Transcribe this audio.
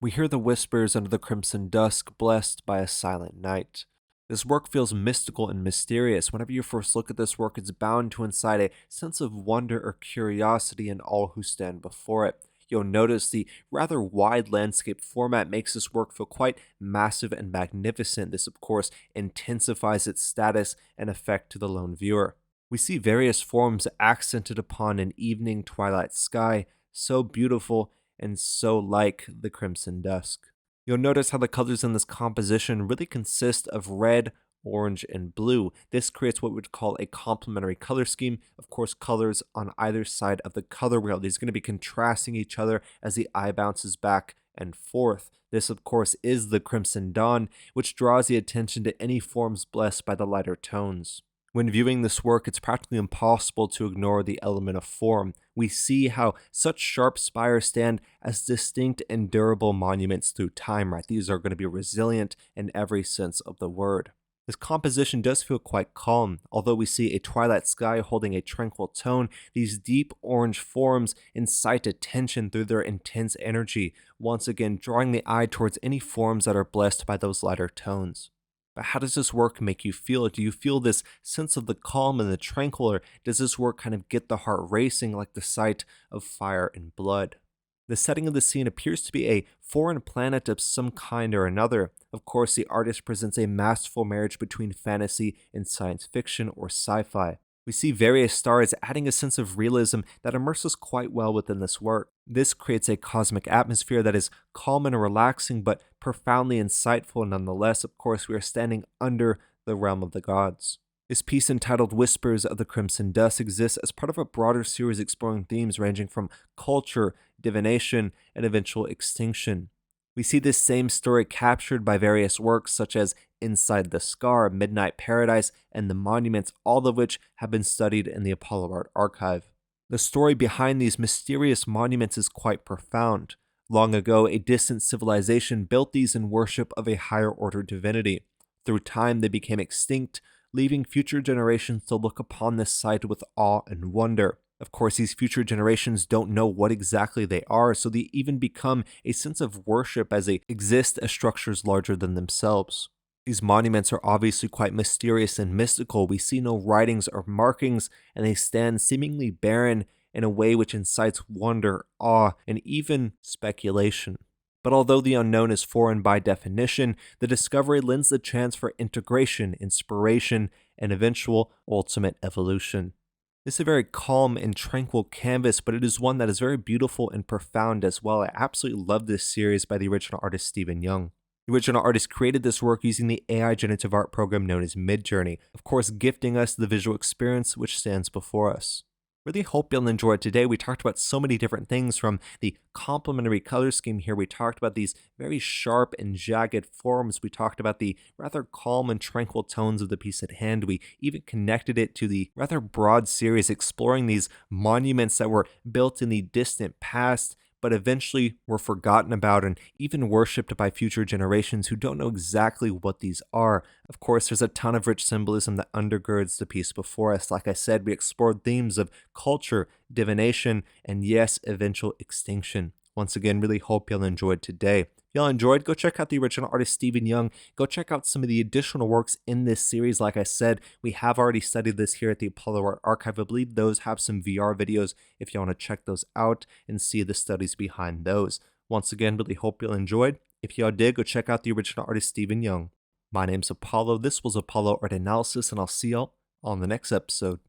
We hear the whispers under the crimson dusk, blessed by a silent night. This work feels mystical and mysterious. Whenever you first look at this work, it's bound to incite a sense of wonder or curiosity in all who stand before it. You'll notice the rather wide landscape format makes this work feel quite massive and magnificent. This, of course, intensifies its status and effect to the lone viewer. We see various forms accented upon an evening twilight sky, so beautiful and so like the Crimson Dusk. You'll notice how the colors in this composition really consist of red, orange, and blue. This creates what we'd call a complementary color scheme. Of course, colors on either side of the color wheel. These are going to be contrasting each other as the eye bounces back and forth. This, of course, is the Crimson Dawn, which draws the attention to any forms blessed by the lighter tones. When viewing this work, it's practically impossible to ignore the element of form. We see how such sharp spires stand as distinct and durable monuments through time, right? These are going to be resilient in every sense of the word. This composition does feel quite calm. Although we see a twilight sky holding a tranquil tone, these deep orange forms incite attention through their intense energy, once again drawing the eye towards any forms that are blessed by those lighter tones. But how does this work make you feel? Do you feel this sense of the calm and the tranquil, or does this work kind of get the heart racing like the sight of fire and blood? The setting of the scene appears to be a foreign planet of some kind or another. Of course, the artist presents a masterful marriage between fantasy and science fiction or sci-fi. We see various stars adding a sense of realism that immerses quite well within this work. This creates a cosmic atmosphere that is calm and relaxing, but profoundly insightful nonetheless. Of course, we are standing under the realm of the gods. This piece, entitled Whispers of the Crimson Dusk, exists as part of a broader series exploring themes ranging from culture, divination, and eventual extinction. We see this same story captured by various works such as Inside the Scar, Midnight Paradise, and The Monuments, all of which have been studied in the Apollo Art Archive. The story behind these mysterious monuments is quite profound. Long ago, a distant civilization built these in worship of a higher order divinity. Through time, they became extinct, leaving future generations to look upon this site with awe and wonder. Of course, these future generations don't know what exactly they are, so they even become a sense of worship as they exist as structures larger than themselves. These monuments are obviously quite mysterious and mystical. We see no writings or markings, and they stand seemingly barren in a way which incites wonder, awe, and even speculation. But although the unknown is foreign by definition, the discovery lends the chance for integration, inspiration, and eventual ultimate evolution. This is a very calm and tranquil canvas, but it is one that is very beautiful and profound as well. I absolutely love this series by the original artist Stephen Young. The original artist created this work using the AI Generative art program known as Midjourney, of course gifting us the visual experience which stands before us. Really hope you'll enjoy it today. We talked about so many different things, from the complementary color scheme here. We talked about these very sharp and jagged forms. We talked about the rather calm and tranquil tones of the piece at hand. We even connected it to the rather broad series exploring these monuments that were built in the distant past, but eventually were forgotten about and even worshipped by future generations who don't know exactly what these are. Of course, there's a ton of rich symbolism that undergirds the piece before us. Like I said, we explored themes of culture, divination, and yes, eventual extinction. Once again, really hope y'all enjoyed today. If y'all enjoyed, go check out the original artist Stephen Young. Go check out some of the additional works in this series. Like I said, we have already studied this here at the Apollo Art Archive. I believe those have some VR videos if y'all want to check those out and see the studies behind those. Once again, really hope y'all enjoyed. If y'all did, go check out the original artist Stephen Young. My name's Apollo. This was Apollo Art Analysis, and I'll see y'all on the next episode.